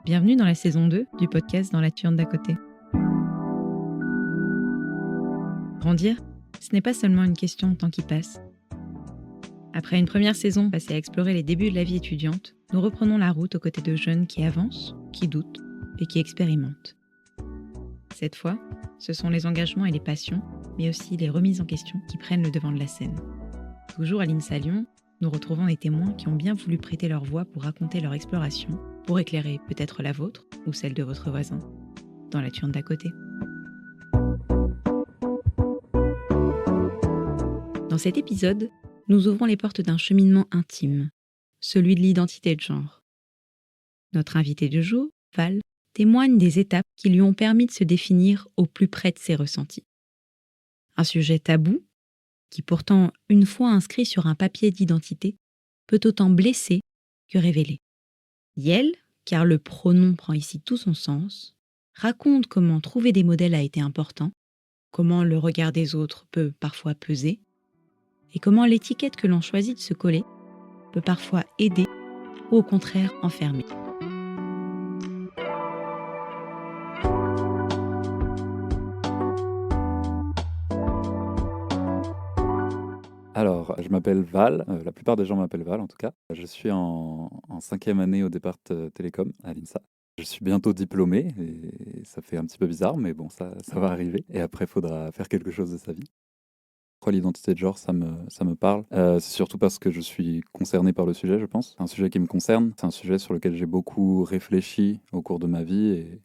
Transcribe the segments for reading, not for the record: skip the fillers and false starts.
Bienvenue dans la saison 2 du podcast Dans la turne d'à côté. Grandir, ce n'est pas seulement une question de temps qui passe. Après une première saison passée à explorer les débuts de la vie étudiante, nous reprenons la route aux côtés de jeunes qui avancent, qui doutent et qui expérimentent. Cette fois, ce sont les engagements et les passions, mais aussi les remises en question qui prennent le devant de la scène. Toujours à l'INSA Lyon, nous retrouvons des témoins qui ont bien voulu prêter leur voix pour raconter leur exploration, pour éclairer peut-être la vôtre ou celle de votre voisin, dans la turne d'à côté. Dans cet épisode, nous ouvrons les portes d'un cheminement intime, celui de l'identité de genre. Notre invité du jour, Val, témoigne des étapes qui lui ont permis de se définir au plus près de ses ressentis. Un sujet tabou, qui pourtant, une fois inscrit sur un papier d'identité, peut autant blesser que révéler. Yel, car le pronom prend ici tout son sens, raconte comment trouver des modèles a été important, comment le regard des autres peut parfois peser, et comment l'étiquette que l'on choisit de se coller peut parfois aider ou au contraire enfermer. Alors, je m'appelle Val, la plupart des gens m'appellent Val en tout cas. Je suis en 5e année au départ télécom à l'INSA. Je suis bientôt diplômé et ça fait un petit peu bizarre, mais bon, ça va arriver. Et après, il faudra faire quelque chose de sa vie. Pourquoi l'identité de genre, ça me parle? C'est surtout parce que je suis concerné par le sujet, je pense. C'est un sujet qui me concerne, c'est un sujet sur lequel j'ai beaucoup réfléchi au cours de ma vie et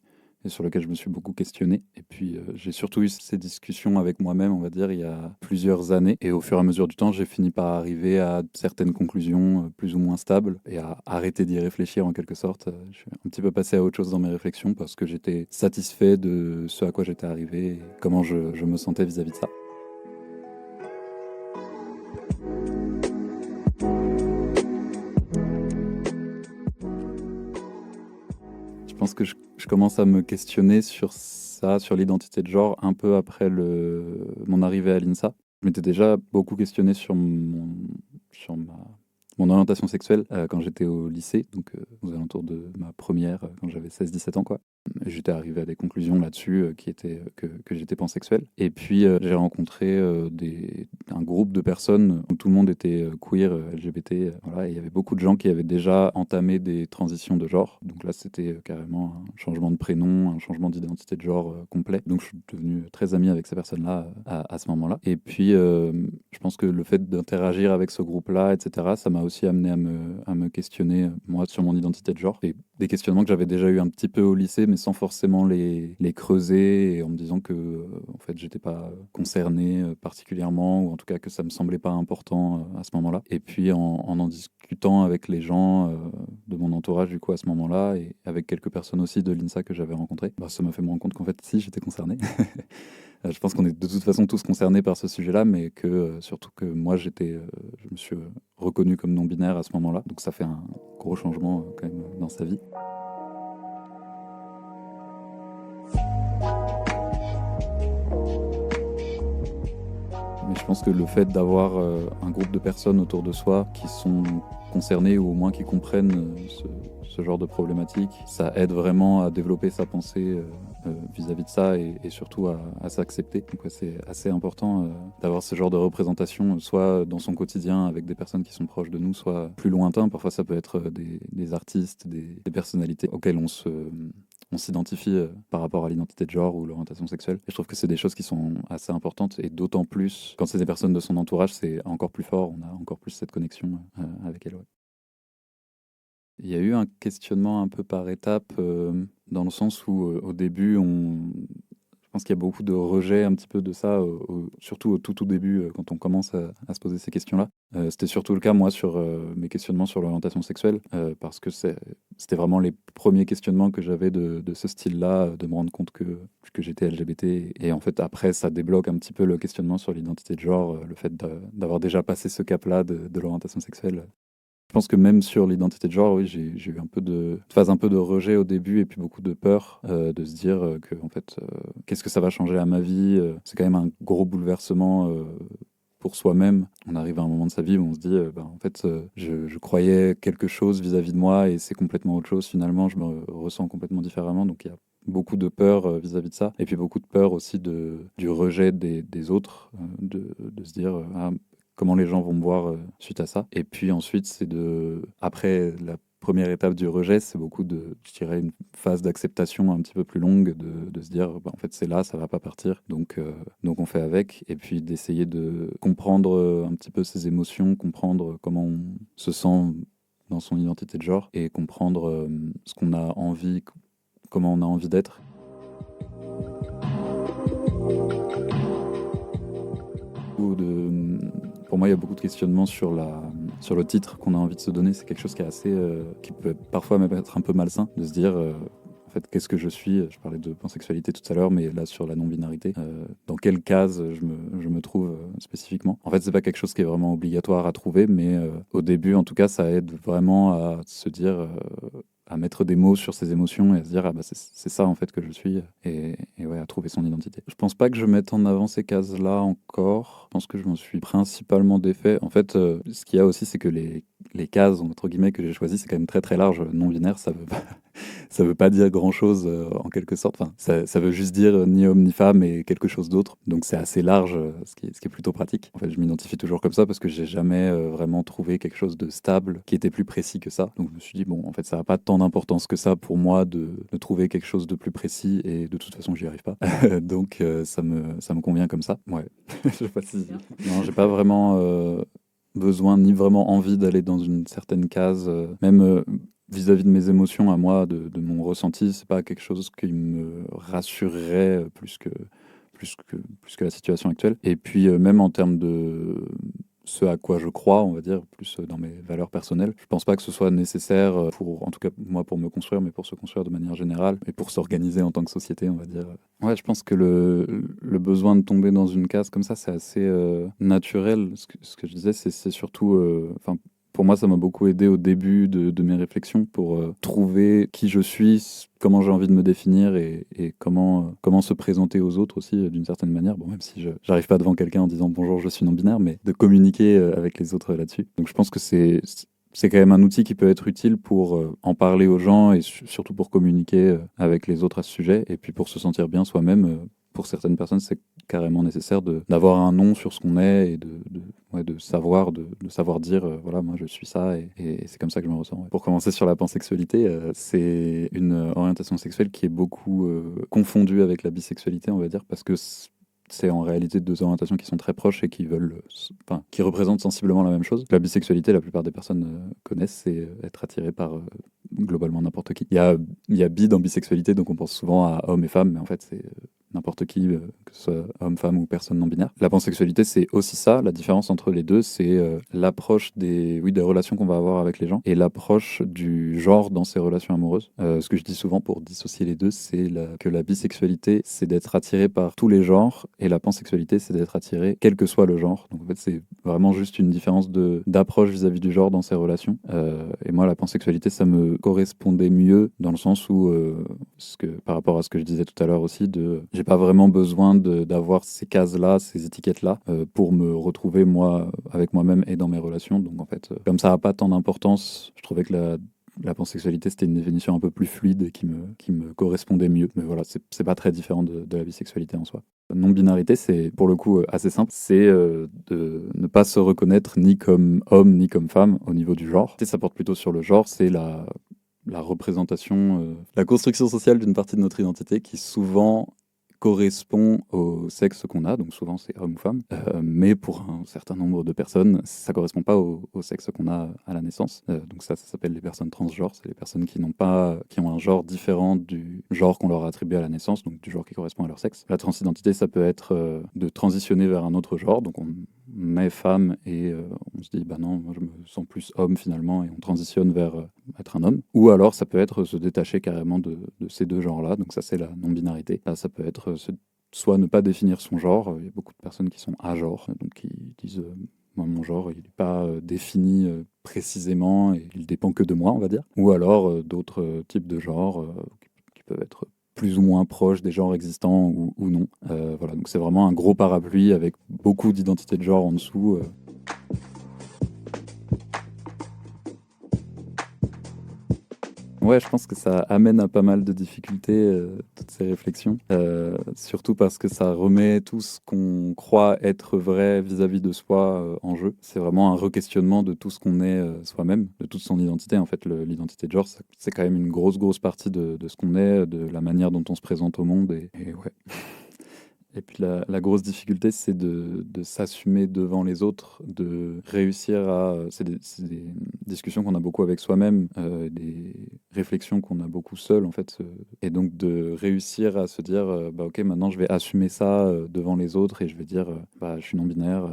sur lequel je me suis beaucoup questionné. Et puis, j'ai surtout eu ces discussions avec moi-même, on va dire, il y a plusieurs années. Et au fur et à mesure du temps, j'ai fini par arriver à certaines conclusions plus ou moins stables et à arrêter d'y réfléchir en quelque sorte. Je suis un petit peu passé à autre chose dans mes réflexions parce que j'étais satisfait de ce à quoi j'étais arrivé et comment je me sentais vis-à-vis de ça. Je pense que je commence à me questionner sur ça, sur l'identité de genre, un peu après mon arrivée à l'INSA. Je m'étais déjà beaucoup questionné sur mon orientation sexuelle quand j'étais au lycée, donc aux alentours de ma première, quand j'avais 16-17 ans, quoi. Et j'étais arrivé à des conclusions là-dessus qui étaient que j'étais pansexuel. Et puis j'ai rencontré un groupe de personnes où tout le monde était queer, LGBT, voilà, et il y avait beaucoup de gens qui avaient déjà entamé des transitions de genre. Donc là, c'était carrément un changement de prénom, un changement d'identité de genre complet. Donc je suis devenu très ami avec ces personnes-là à ce moment-là. Et puis je pense que le fait d'interagir avec ce groupe-là, etc., ça m'a aussi amené à me questionner, moi, sur mon identité de genre. Et des questionnements que j'avais déjà eu un petit peu au lycée, mais sans forcément les creuser, et en me disant que en fait, j'étais pas concerné particulièrement, ou en tout cas que ça me semblait pas important à ce moment-là. Et puis en discutant avec les gens de mon entourage, du coup, à ce moment-là, et avec quelques personnes aussi de l'INSA que j'avais rencontrées, bah, ça m'a fait me rendre compte qu'en fait, si, j'étais concerné. Je pense qu'on est de toute façon tous concernés par ce sujet-là, mais que surtout que moi, je me suis reconnu comme non-binaire à ce moment-là. Donc ça fait un gros changement quand même dans sa vie. Mais je pense que le fait d'avoir un groupe de personnes autour de soi qui sont concernées ou au moins qui comprennent ce genre de problématique, ça aide vraiment à développer sa pensée vis-à-vis de ça et surtout à s'accepter. Donc ouais, c'est assez important d'avoir ce genre de représentation, soit dans son quotidien avec des personnes qui sont proches de nous, soit plus lointain. Parfois ça peut être des artistes, des personnalités auxquelles on s'identifie par rapport à l'identité de genre ou l'orientation sexuelle. Et je trouve que c'est des choses qui sont assez importantes, et d'autant plus quand c'est des personnes de son entourage, c'est encore plus fort, on a encore plus cette connexion avec elles. Ouais. Il y a eu un questionnement un peu par étapes, dans le sens où au début, je pense qu'il y a beaucoup de rejet un petit peu de ça, surtout au tout début, quand on commence à se poser ces questions-là. C'était surtout le cas, moi, sur mes questionnements sur l'orientation sexuelle, parce que c'était vraiment les premiers questionnements que j'avais de ce style-là, de me rendre compte que j'étais LGBT. Et en fait, après, ça débloque un petit peu le questionnement sur l'identité de genre, le fait d'avoir déjà passé ce cap-là de l'orientation sexuelle. Je pense que même sur l'identité de genre, oui, j'ai eu une phase un peu de rejet au début, et puis beaucoup de peur de se dire que en fait, qu'est-ce que ça va changer à ma vie? C'est quand même un gros bouleversement pour soi-même. On arrive à un moment de sa vie où on se dit, en fait, je croyais quelque chose vis-à-vis de moi et c'est complètement autre chose. Finalement, je me ressens complètement différemment. Donc, il y a beaucoup de peur vis-à-vis de ça. Et puis, beaucoup de peur aussi du rejet des autres, de se dire, comment les gens vont me voir suite à ça. Et puis ensuite, après la première étape du rejet, c'est beaucoup je dirais, une phase d'acceptation un petit peu plus longue, de se dire, en fait, c'est là, ça va pas partir, donc on fait avec, et puis d'essayer de comprendre un petit peu ses émotions, comprendre comment on se sent dans son identité de genre, et comprendre ce qu'on a envie, comment on a envie d'être. Pour moi, il y a beaucoup de questionnements sur le titre qu'on a envie de se donner. C'est quelque chose qui est qui peut parfois même être un peu malsain, de se dire, en fait, qu'est-ce que je suis? Je parlais de pansexualité tout à l'heure, mais là, sur la non-binarité, dans quelle case je me trouve spécifiquement? En fait, c'est pas quelque chose qui est vraiment obligatoire à trouver, mais au début, en tout cas, ça aide vraiment à se dire, à mettre des mots sur ses émotions et à se dire, c'est ça en fait que je suis, et ouais, à trouver son identité. Je pense pas que je mette en avant ces cases-là encore. Je pense que je m'en suis principalement défait. En fait, ce qu'il y a aussi, c'est que les cases, entre guillemets, que j'ai choisies, c'est quand même très très large. Non-binaire, ça veut pas dire grand-chose en quelque sorte. Enfin, ça veut juste dire ni homme ni femme et quelque chose d'autre. Donc c'est assez large, ce qui est plutôt pratique. En fait, je m'identifie toujours comme ça parce que j'ai jamais vraiment trouvé quelque chose de stable qui était plus précis que ça. Donc je me suis dit, bon, en fait, ça n'a pas tant d'importance que ça pour moi de trouver quelque chose de plus précis, et de toute façon, j'y arrive pas. Donc ça me convient comme ça. Ouais. Je sais pas si... Non, j'ai pas vraiment besoin ni vraiment envie d'aller dans une certaine case, même vis-à-vis de mes émotions à moi, de mon ressenti. C'est pas quelque chose qui me rassurerait plus que la situation actuelle. Et puis même en termes de ce à quoi je crois, on va dire, plus dans mes valeurs personnelles, je pense pas que ce soit nécessaire en tout cas moi, pour me construire, mais pour se construire de manière générale et pour s'organiser en tant que société, on va dire. Ouais, je pense que le besoin de tomber dans une case comme ça, c'est assez naturel. Ce que je disais, c'est surtout, pour moi, ça m'a beaucoup aidé au début de mes réflexions pour trouver qui je suis, comment j'ai envie de me définir, et comment se présenter aux autres aussi, d'une certaine manière. Bon, même si je n'arrive pas devant quelqu'un en disant bonjour, je suis non-binaire, mais de communiquer avec les autres là-dessus. Donc je pense que c'est quand même un outil qui peut être utile pour en parler aux gens, et surtout pour communiquer avec les autres à ce sujet, et puis pour se sentir bien soi-même. Pour certaines personnes, c'est carrément nécessaire d'avoir un nom sur ce qu'on est, et de savoir dire, voilà, moi je suis ça, et c'est comme ça que je me ressens. Ouais. Pour commencer sur la pansexualité, c'est une orientation sexuelle qui est beaucoup confondue avec la bisexualité, on va dire, parce que c'est en réalité deux orientations qui sont très proches et qui représentent sensiblement la même chose. La bisexualité, la plupart des personnes connaissent, c'est être attiré par globalement n'importe qui. Il y a bi dans bisexualité, donc on pense souvent à homme et femme, mais en fait c'est n'importe qui, que ce soit homme, femme ou personne non binaire. La pansexualité, c'est aussi ça. La différence entre les deux, c'est l'approche des relations qu'on va avoir avec les gens, et l'approche du genre dans ces relations amoureuses. Ce que je dis souvent pour dissocier les deux, c'est que la bisexualité, c'est d'être attiré par tous les genres, et la pansexualité, c'est d'être attiré quel que soit le genre. Donc en fait, c'est vraiment juste une différence d'approche vis-à-vis du genre dans ces relations. Et moi, la pansexualité, ça me correspondait mieux dans le sens où, par rapport à ce que je disais tout à l'heure aussi, j'ai pas vraiment besoin d'avoir ces cases-là, ces étiquettes-là, pour me retrouver moi avec moi-même et dans mes relations. Donc en fait, comme ça n'a pas tant d'importance, je trouvais que la pansexualité, c'était une définition un peu plus fluide et qui me correspondait mieux. Mais voilà, c'est pas très différent de la bisexualité en soi. La non-binarité, c'est pour le coup assez simple. C'est de ne pas se reconnaître ni comme homme ni comme femme au niveau du genre. Et ça porte plutôt sur le genre, c'est la représentation, la construction sociale d'une partie de notre identité qui souvent correspond au sexe qu'on a, donc souvent c'est homme ou femme, mais pour un certain nombre de personnes, ça correspond pas au sexe qu'on a à la naissance. Donc ça s'appelle les personnes transgenres, c'est les personnes qui ont un genre différent du genre qu'on leur a attribué à la naissance, donc du genre qui correspond à leur sexe. La transidentité, ça peut être de transitionner vers un autre genre, donc on est femme et on se dit bah non, moi je me sens plus homme finalement, et on transitionne vers être un homme. Ou alors ça peut être se détacher carrément de ces deux genres-là, donc ça c'est la non-binarité. Là ça peut être soit ne pas définir son genre. Il y a beaucoup de personnes qui sont agenres, donc qui disent moi mon genre il n'est pas défini précisément, et il dépend que de moi, on va dire. Ou alors d'autres types de genres qui peuvent être plus ou moins proche des genres existants ou non. Voilà, donc c'est vraiment un gros parapluie avec beaucoup d'identités de genre en dessous. Ouais, je pense que ça amène à pas mal de difficultés, toutes ces réflexions. Surtout parce que ça remet tout ce qu'on croit être vrai vis-à-vis de soi en jeu. C'est vraiment un re-questionnement de tout ce qu'on est soi-même, de toute son identité. En fait, l'identité de genre, c'est quand même une grosse partie de ce qu'on est, de la manière dont on se présente au monde. Et ouais. Et puis la grosse difficulté, c'est de s'assumer devant les autres, de réussir à... C'est des discussions qu'on a beaucoup avec soi-même, des réflexions qu'on a beaucoup seul, en fait. Et donc de réussir à se dire, bah ok, maintenant je vais assumer ça devant les autres et je vais dire, bah je suis non-binaire,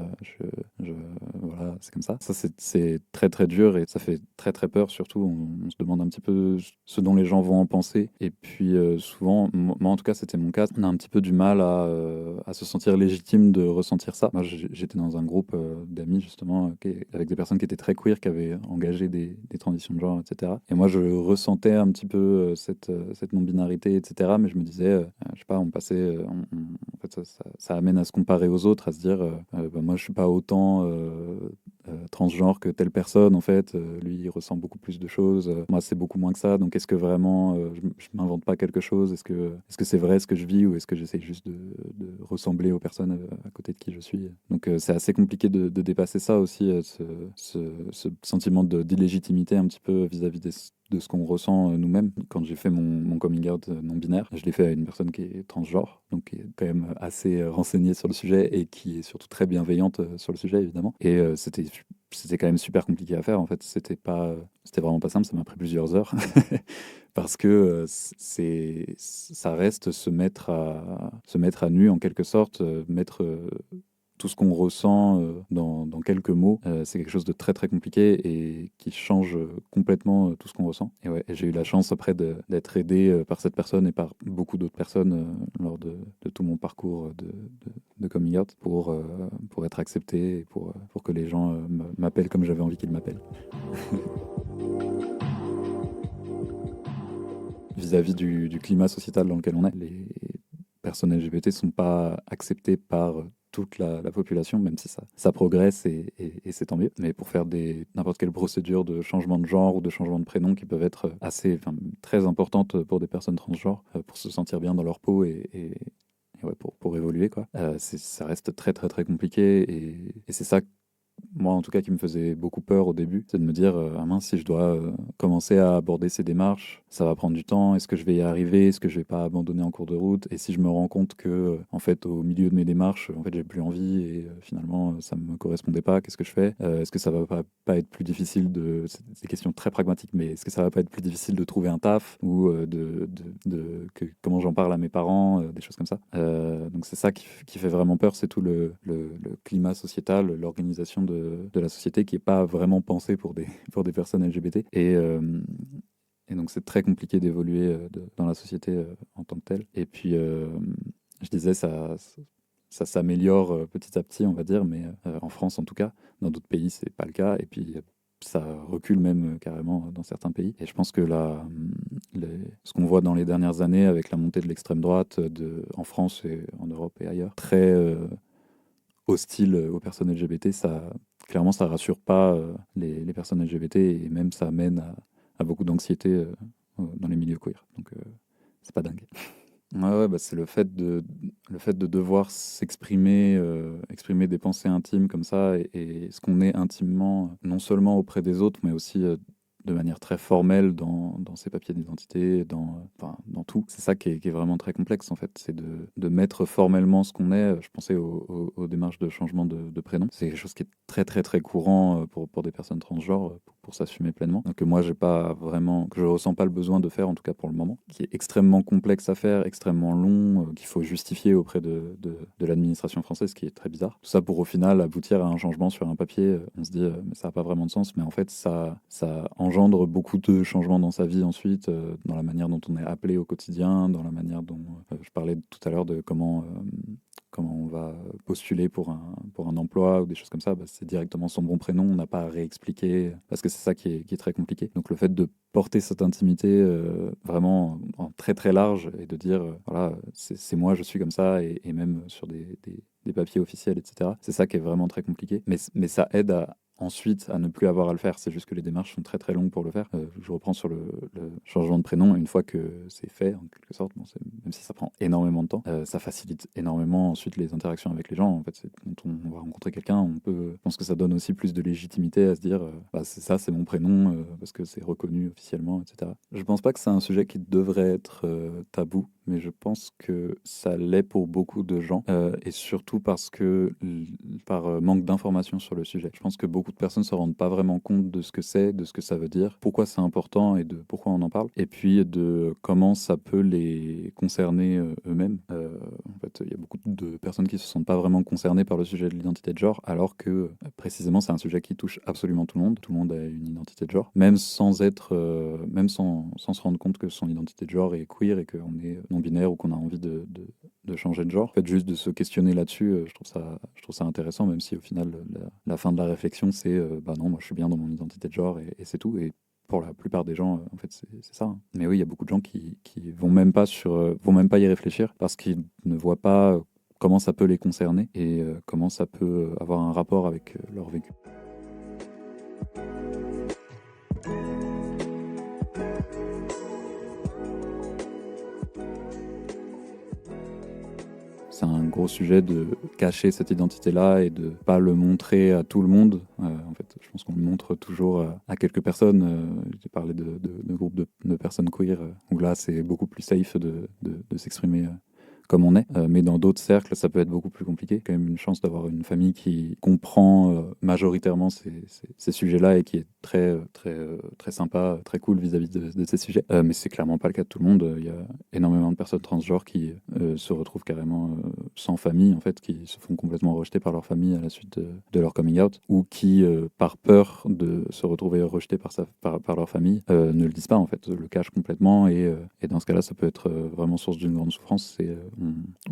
voilà, c'est comme ça. Ça, c'est très très dur et ça fait très très peur, surtout. On se demande un petit peu ce dont les gens vont en penser. Et puis souvent, moi en tout cas, c'était mon cas, on a un petit peu du mal à se sentir légitime de ressentir ça. Moi, j'étais dans un groupe d'amis, justement, avec des personnes qui étaient très queer, qui avaient engagé des transitions de genre, etc. Et moi, je ressentais un petit peu cette non-binarité, etc. Mais je me disais, je sais pas, on passait... en fait, ça amène à se comparer aux autres, à se dire, bah, moi, je suis pas autant transgenre que telle personne, en fait. Lui, il ressent beaucoup plus de choses. Moi, c'est beaucoup moins que ça. Donc, est-ce que vraiment, je m'invente pas quelque chose? Est-ce que c'est vrai ce que je vis ou est-ce que j'essaie juste de ressembler aux personnes à côté de qui je suis? Donc, c'est assez compliqué de dépasser ça aussi, ce sentiment d'illégitimité un petit peu vis-à-vis de ce qu'on ressent nous-mêmes. Quand j'ai fait mon coming out non-binaire, je l'ai fait à une personne qui est transgenre, donc qui est quand même assez renseignée sur le sujet et qui est surtout très bienveillante sur le sujet, évidemment. Et c'était quand même super compliqué à faire, en fait. C'était vraiment pas simple, ça m'a pris plusieurs heures. Parce que ça reste se mettre à nu, en quelque sorte, mettre tout ce qu'on ressent dans quelques mots. C'est quelque chose de très très compliqué et qui change complètement tout ce qu'on ressent. Et ouais, et j'ai eu la chance après d'être aidé par cette personne et par beaucoup d'autres personnes lors de tout mon parcours de coming out pour être accepté et pour que les gens m'appellent comme j'avais envie qu'ils m'appellent. Vis-à-vis du climat sociétal dans lequel on est, les personnes LGBT ne sont pas acceptées par toute la population, même si ça progresse et c'est tant mieux. Mais pour faire n'importe quelle procédure de changement de genre ou de changement de prénom qui peuvent être très importantes pour des personnes transgenres, pour se sentir bien dans leur peau et ouais, pour évoluer, quoi. Ça reste très très très compliqué et c'est ça, moi en tout cas, qui me faisait beaucoup peur au début, c'est de me dire ah mince, si je dois commencer à aborder ces démarches, ça va prendre du temps, est-ce que je vais y arriver, est-ce que je vais pas abandonner en cours de route, et si je me rends compte que en fait au milieu de mes démarches, en fait j'ai plus envie et finalement ça me correspondait pas, qu'est-ce que je fais? Est-ce que ça va pas être plus difficile c'est des questions très pragmatiques, mais est-ce que ça va pas être plus difficile de trouver un taf ou comment j'en parle à mes parents, des choses comme ça. Donc c'est ça qui fait vraiment peur, c'est tout le climat sociétal, l'organisation de la société qui n'est pas vraiment pensée pour des personnes LGBT. Et donc c'est très compliqué d'évoluer dans la société en tant que telle. Et puis je disais, ça s'améliore petit à petit, on va dire, mais en France en tout cas. Dans d'autres pays, c'est pas le cas. Et puis ça recule même carrément dans certains pays. Et je pense que ce qu'on voit dans les dernières années avec la montée de l'extrême droite en France et en Europe et ailleurs, très hostile aux personnes LGBT, clairement, ça rassure pas les personnes LGBT et même ça mène à beaucoup d'anxiété dans les milieux queer. Donc, c'est pas dingue. Ouais, bah, c'est le fait de devoir s'exprimer, exprimer des pensées intimes comme ça et ce qu'on est intimement, non seulement auprès des autres, mais aussi de manière très formelle dans ses papiers d'identité, dans tout. C'est ça qui est vraiment très complexe, en fait. C'est de mettre formellement ce qu'on est. Je pensais aux démarches de changement de prénom. C'est quelque chose qui est très, très, très courant pour des personnes transgenres, pour s'assumer pleinement. Donc, moi, que je ressens pas le besoin de faire, en tout cas pour le moment, qui est extrêmement complexe à faire, extrêmement long, qu'il faut justifier auprès de l'administration française, ce qui est très bizarre. Tout ça pour au final aboutir à un changement sur un papier. On se dit, mais ça n'a pas vraiment de sens, mais en fait, ça engendre beaucoup de changements dans sa vie ensuite, dans la manière dont on est appelé au quotidien, dans la manière dont je parlais tout à l'heure de comment on va postuler pour un emploi ou des choses comme ça, bah, c'est directement son bon prénom, on n'a pas à réexpliquer, parce que c'est ça qui est très compliqué. Donc le fait de porter cette intimité vraiment en très très large et de dire voilà, c'est moi, je suis comme ça, et même sur des papiers officiels, etc. C'est ça qui est vraiment très compliqué. Mais ça aide ensuite à ne plus avoir à le faire. C'est juste que les démarches sont très très longues pour le faire. Je reprends sur le changement de prénom. Une fois que c'est fait, en quelque sorte, bon, même si ça prend énormément de temps, ça facilite énormément ensuite les interactions avec les gens. En fait, quand on va rencontrer quelqu'un, je pense que ça donne aussi plus de légitimité à se dire bah, c'est ça, c'est mon prénom, parce que c'est reconnu officiellement, etc. Je pense pas que c'est un sujet qui devrait être tabou, mais je pense que ça l'est pour beaucoup de gens, et surtout parce que par manque d'informations sur le sujet. Je pense que beaucoup de personnes se rendent pas vraiment compte de ce que c'est, de ce que ça veut dire, pourquoi c'est important et de pourquoi on en parle, et puis de comment ça peut les concerner eux-mêmes. En fait, il y a beaucoup de personnes qui se sentent pas vraiment concernées par le sujet de l'identité de genre, alors que précisément c'est un sujet qui touche absolument tout le monde. Tout le monde a une identité de genre, même sans être, même sans se rendre compte que son identité de genre est queer et qu'on est non-binaire ou qu'on a envie de changer de genre. En fait, juste de se questionner là-dessus, je trouve ça intéressant, même si au final, la fin de la réflexion, c'est bah non, moi je suis bien dans mon identité de genre et c'est tout. Et pour la plupart des gens, en fait, c'est ça. Hein. Mais oui, il y a beaucoup de gens qui vont même pas vont même pas y réfléchir parce qu'ils ne voient pas comment ça peut les concerner et comment ça peut avoir un rapport avec leur vécu. C'est un gros sujet de cacher cette identité-là et de pas le montrer à tout le monde. En fait, je pense qu'on le montre toujours à quelques personnes. J'ai parlé de groupes de personnes queer, où là, c'est beaucoup plus safe de s'exprimer comme on est. Mais dans d'autres cercles, ça peut être beaucoup plus compliqué. Quand même une chance d'avoir une famille qui comprend majoritairement ces sujets-là et qui est très sympa, très cool vis-à-vis de ces sujets. Mais c'est clairement pas le cas de tout le monde. Il y a énormément de personnes transgenres qui se retrouvent carrément sans famille, en fait, qui se font complètement rejeter par leur famille à la suite de leur coming out, ou qui, par peur de se retrouver rejetés par leur famille, ne le disent pas, en fait, le cachent complètement. Et dans ce cas-là, ça peut être vraiment source d'une grande souffrance.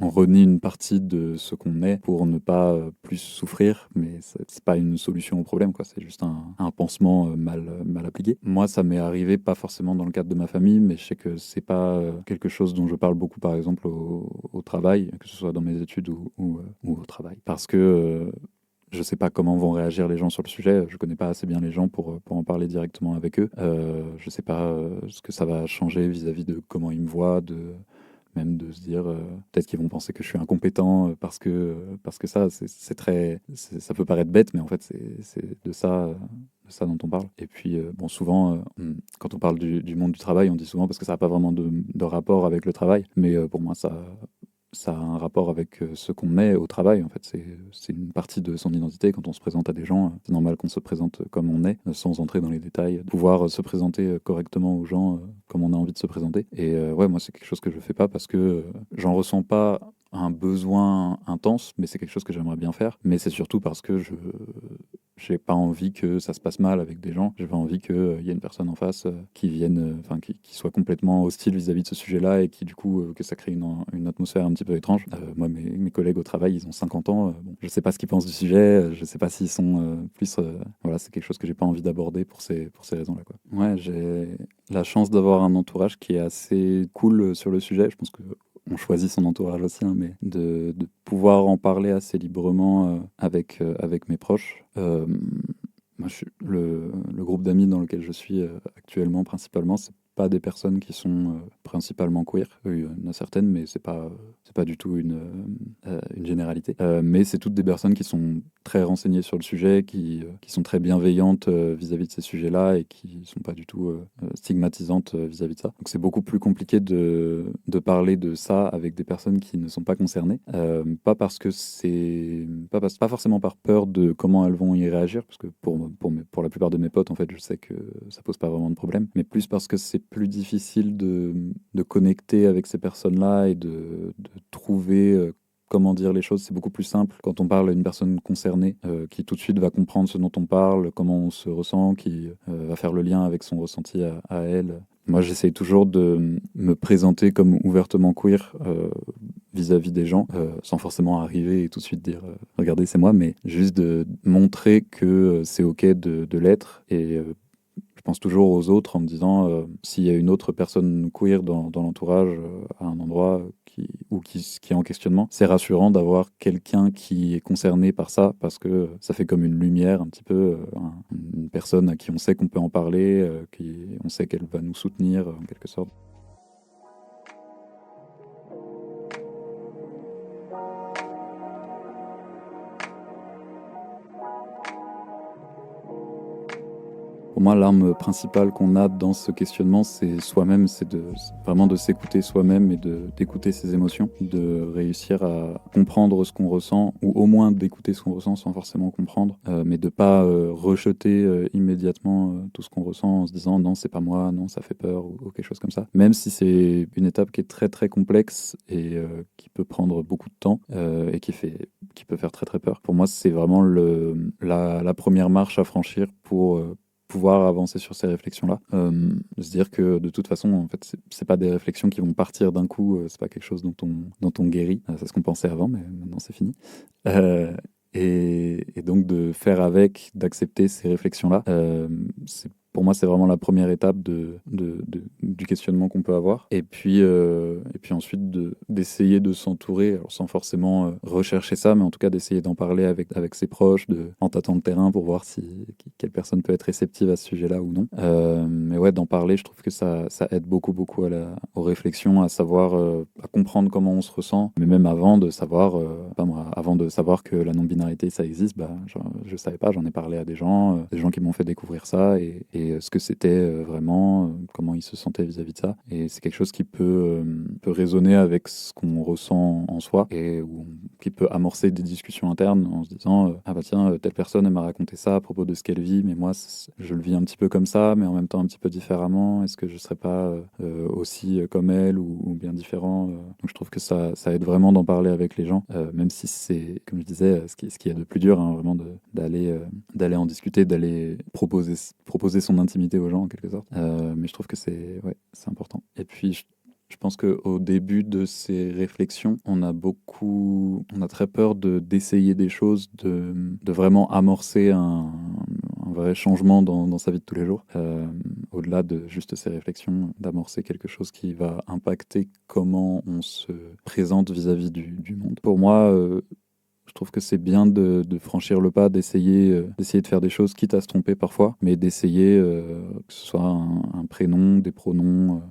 On renie une partie de ce qu'on est pour ne pas plus souffrir, mais c'est pas une solution au problème, quoi. C'est juste un pansement mal appliqué. Moi, ça m'est arrivé pas forcément dans le cadre de ma famille, mais je sais que c'est pas quelque chose dont je parle beaucoup, par exemple, au travail, que ce soit dans mes études ou au travail. Parce que je sais pas comment vont réagir les gens sur le sujet. Je connais pas assez bien les gens pour en parler directement avec eux. Je sais pas ce que ça va changer vis-à-vis de comment ils me voient, même de se dire peut-être qu'ils vont penser que je suis incompétent parce que ça ça peut paraître bête, mais en fait c'est de ça dont on parle. Et puis bon, souvent quand on parle du monde du travail, on dit souvent parce que ça n'a pas vraiment de rapport avec le travail, mais pour moi ça a un rapport avec ce qu'on est au travail. En fait, c'est une partie de son identité. Quand on se présente à des gens, c'est normal qu'on se présente comme on est, sans entrer dans les détails, pouvoir se présenter correctement aux gens comme on a envie de se présenter. Et ouais, moi, c'est quelque chose que je fais pas parce que j'en ressens pas un besoin intense, mais c'est quelque chose que j'aimerais bien faire. Mais c'est surtout parce que j'ai pas envie que ça se passe mal avec des gens. J'ai pas envie qu'il y ait une personne en face qui vienne, qui soit complètement hostile vis-à-vis de ce sujet-là et qui, du coup, que ça crée une atmosphère un petit peu étrange. Moi, mes collègues au travail, ils ont 50 ans. Bon, je sais pas ce qu'ils pensent du sujet. Je sais pas s'ils sont plus. Voilà, c'est quelque chose que j'ai pas envie d'aborder pour ces raisons-là, quoi. Ouais, j'ai la chance d'avoir un entourage qui est assez cool sur le sujet. Je pense que on choisit son entourage aussi, hein, mais de pouvoir en parler assez librement avec mes proches. Moi, le groupe d'amis dans lequel je suis actuellement, principalement, c'est pas des personnes qui sont principalement queer. Il y en a certaines, mais c'est pas du tout une généralité. Mais c'est toutes des personnes qui sont très renseignées sur le sujet, qui sont très bienveillantes vis-à-vis de ces sujets-là et qui sont pas du tout stigmatisantes vis-à-vis de ça. Donc c'est beaucoup plus compliqué de parler de ça avec des personnes qui ne sont pas concernées. Pas parce que pas forcément par peur de comment elles vont y réagir, parce que pour la plupart de mes potes, en fait, je sais que ça pose pas vraiment de problème, mais plus parce que c'est plus difficile de connecter avec ces personnes-là et de trouver comment dire les choses. C'est beaucoup plus simple quand on parle à une personne concernée qui tout de suite va comprendre ce dont on parle, comment on se ressent, qui va faire le lien avec son ressenti à elle. Moi, j'essaye toujours de me présenter comme ouvertement queer vis-à-vis des gens, sans forcément arriver et tout de suite dire regardez, c'est moi, mais juste de montrer que c'est ok de l'être. Et je pense toujours aux autres en me disant s'il y a une autre personne queer dans l'entourage à un endroit qui est en questionnement, c'est rassurant d'avoir quelqu'un qui est concerné par ça, parce que ça fait comme une lumière un petit peu, une personne à qui on sait qu'on peut en parler, on sait qu'elle va nous soutenir en quelque sorte. Pour moi, l'arme principale qu'on a dans ce questionnement, c'est soi-même, c'est vraiment de s'écouter soi-même et d'écouter ses émotions, de réussir à comprendre ce qu'on ressent, ou au moins d'écouter ce qu'on ressent sans forcément comprendre, mais de pas rejeter immédiatement tout ce qu'on ressent en se disant non, c'est pas moi, non, ça fait peur, ou quelque chose comme ça. Même si c'est une étape qui est très très complexe et qui peut prendre beaucoup de temps et qui peut faire très très peur. Pour moi, c'est vraiment la première marche à franchir pour pouvoir avancer sur ces réflexions-là. Se dire que de toute façon, en fait, c'est pas des réflexions qui vont partir d'un coup, c'est pas quelque chose dont on guérit. C'est ce qu'on pensait avant, mais maintenant c'est fini. Et donc de faire avec, d'accepter ces réflexions-là, pour moi, c'est vraiment la première étape du questionnement qu'on peut avoir. Et puis ensuite, d'essayer de s'entourer, alors sans forcément rechercher ça, mais en tout cas d'essayer d'en parler avec ses proches, en tâtant le terrain pour voir quelle personne peut être réceptive à ce sujet-là ou non. Mais ouais, d'en parler, je trouve que ça aide beaucoup, beaucoup aux réflexions, à savoir, à comprendre comment on se ressent, mais même avant de savoir, avant de savoir que la non-binarité, ça existe, je savais pas, j'en ai parlé à des gens qui m'ont fait découvrir ça, et ce que c'était vraiment, comment ils se sentaient vis-à-vis de ça. Et c'est quelque chose qui peut résonner avec ce qu'on ressent en soi, et qui peut amorcer des discussions internes en se disant ah bah tiens, telle personne elle m'a raconté ça à propos de ce qu'elle vit, mais moi je le vis un petit peu comme ça, mais en même temps un petit peu différemment. Est-ce que je serais pas aussi comme elle, ou bien différent? Donc je trouve que ça aide vraiment d'en parler avec les gens, même si c'est, comme je disais, ce qui est de plus dur, hein, vraiment d'aller en discuter, d'aller proposer son intimité aux gens en quelque sorte. Mais je trouve que c'est important. Et puis je pense qu'au début de ces réflexions, on a très peur d'essayer des choses, de vraiment amorcer un vrai changement dans sa vie de tous les jours, au-delà de juste ces réflexions, d'amorcer quelque chose qui va impacter comment on se présente vis-à-vis du monde. Pour moi, je trouve que c'est bien de franchir le pas, d'essayer de faire des choses, quitte à se tromper parfois, mais d'essayer que ce soit un prénom, des pronoms,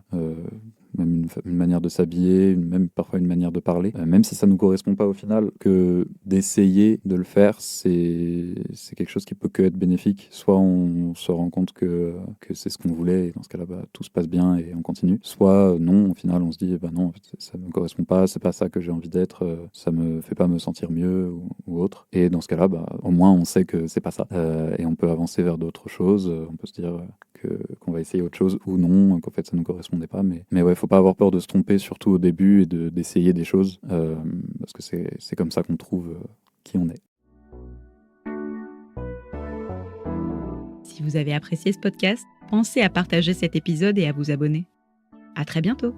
même une manière de s'habiller, même parfois une manière de parler, même si ça ne nous correspond pas au final, que d'essayer de le faire, c'est quelque chose qui peut que être bénéfique. Soit on se rend compte que c'est ce qu'on voulait, et dans ce cas-là, tout se passe bien et on continue. Soit non, au final, on se dit, non, en fait, ça ne me correspond pas, c'est pas ça que j'ai envie d'être, ça me fait pas me sentir mieux, ou autre. Et dans ce cas-là, au moins, on sait que c'est pas ça. Et on peut avancer vers d'autres choses, on peut se dire qu'on va essayer autre chose, ou non, qu'en fait ça ne nous correspondait pas, mais ouais, faut pas avoir peur de se tromper, surtout au début, et d'essayer des choses, parce que c'est comme ça qu'on trouve qui on est. Si vous avez apprécié ce podcast, pensez à partager cet épisode et à vous abonner. À très bientôt!